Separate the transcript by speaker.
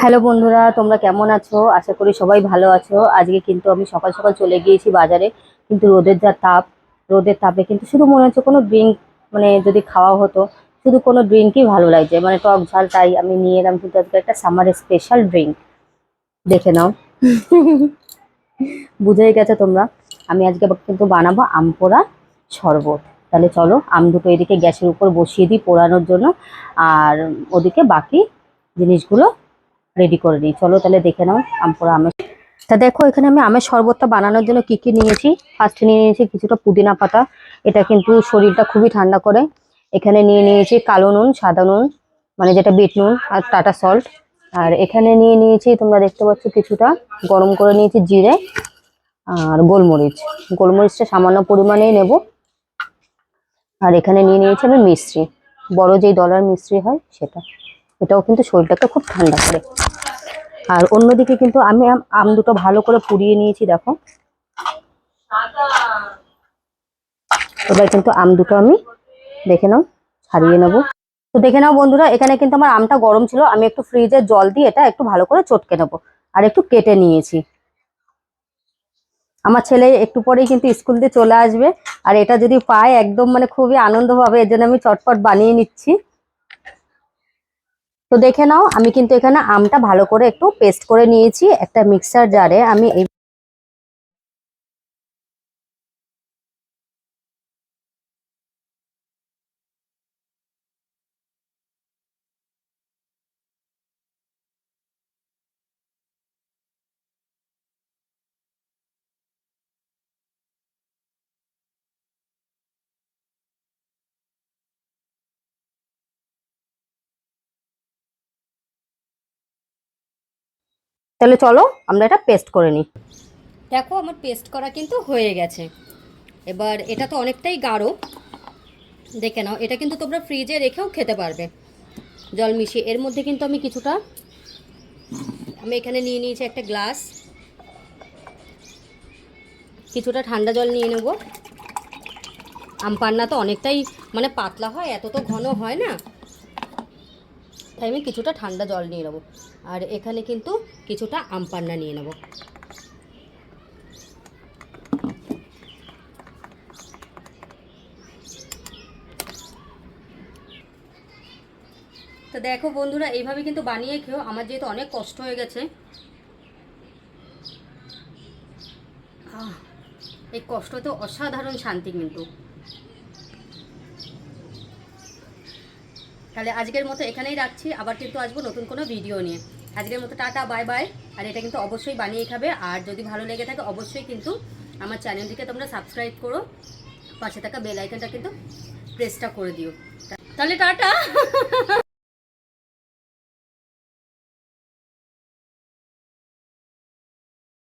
Speaker 1: Hello বন্ধুরা, তোমরা কেমন আছো? আশা করি সবাই ভালো আছো। আজকে কিন্তু আমি সকাল সকাল চলে গিয়েছি বাজারে, কিন্তু রোদের যা তাপ, রোদের তাপে কিন্তু শুধু মনে হচ্ছে কোনো ড্রিঙ্ক, মানে যদি খাওয়া হতো, শুধু কোনো ড্রিঙ্কই ভালো লাগছে, মানে টক ঝাল। তাই আমি নিয়ে এলাম কিন্তু আজকে একটা সামারের স্পেশাল ড্রিঙ্ক, দেখে নাও। বুঝেই গেছে তোমরা। আমি আজকে কিন্তু বানাবো আম পোড়া শরবত। তাহলে চলো, আম দুটো এদিকে গ্যাসের উপর বসিয়ে দিই পোড়ানোর জন্য, আর ওদিকে বাকি জিনিসগুলো রেডি করে নিই। চলো তাহলে দেখে নাও আম পোড়া আমের। তা দেখো, এখানে আমি আমের শরবতটা বানানোর জন্য কি কি নিয়েছি। ফার্স্টে নিয়ে নিয়েছি কিছুটা পুদিনা পাতা, এটা কিন্তু শরীরটা খুবই ঠান্ডা করে। এখানে নিয়ে নিয়েছি কালো নুন, সাদা নুন, মানে যেটা বিট নুন, আর টাটা সল্ট। আর এখানে নিয়ে নিয়েছি, তোমরা দেখতে পাচ্ছ, কিছুটা গরম করে নিয়েছি জিরে আর গোলমরিচ। গোলমরিচটা সামান্য পরিমাণেই নেব। আর এখানে নিয়ে নিয়েছি আমি মিশ্রি, বড় যেই ডলার মিশ্রি হয় সেটা। এটাও কিন্তু শরীরটাকে খুব ঠান্ডা করে। আর অন্যদিকে কিন্তু আমি আম দুটো ভালো করে পুড়িয়ে নিয়েছি, দেখো। এবার কিন্তু আম দুটো আমি, দেখে নাও, ছাড়িয়ে নেব। তো দেখে নাও বন্ধুরা, এখানে কিন্তু আমার আমটা গরম ছিল, আমি একটু ফ্রিজে জল দিয়ে এটা একটু ভালো করে চটকে নেবো। আর একটু কেটে নিয়েছি। আমার ছেলে একটু পরেই কিন্তু স্কুল দিয়ে চলে আসবে, আর এটা যদি পায় একদম মানে খুবই আনন্দ পাবে, এর জন্য আমি চটপট বানিয়ে নিচ্ছি। তো দেখে নাও, আমি কিন্তু এখানে আমটা ভালো করে একটু পেস্ট করে নিয়েছি একটা মিক্সার জারে। আমি এই, তাহলে চলো আমরা এটা পেস্ট করে নিই। দেখো, আমার পেস্ট করা কিন্তু হয়ে গেছে। এবার এটা তো অনেকটাই গাঢ়, দেখে নাও। এটা কিন্তু তোমরা ফ্রিজে রেখেও খেতে পারবে জল মিশিয়ে। এর মধ্যে কিন্তু আমি কিছুটা, আমি এখানে নিয়ে নিয়েছি একটা গ্লাস, কিছুটা ঠান্ডা জল নিয়ে নেব। আম পান্না তো অনেকটাই মানে পাতলা হয়, এত তো ঘন হয় না, তাই আমি কিছুটা ঠান্ডা জল নিয়ে নেবো। আর এখানে কিন্তু কিছুটা আম পান্না নিয়ে নেব। তো দেখো বন্ধুরা, এইভাবে কিন্তু বানিয়ে খেও। আমার যেহেতু অনেক কষ্ট হয়ে গেছে, এই কষ্ট তো অসাধারণ শান্তি কিন্তু। তাহলে আজকের মতো এখানেই রাখছি, আবার কিন্তু আসবো নতুন কোনো ভিডিও নিয়ে। আজকের মতো টাটা, বাই বাই। আর এটা কিন্তু অবশ্যই বানিয়ে খাবে, আর যদি ভালো লেগে থাকে অবশ্যই কিন্তু আমার চ্যানেলটিকে তোমরা সাবস্ক্রাইব করো, পাশে থাকা বেল আইকনটা কিন্তু প্রেসটা করে দিও। তাহলে টাটা।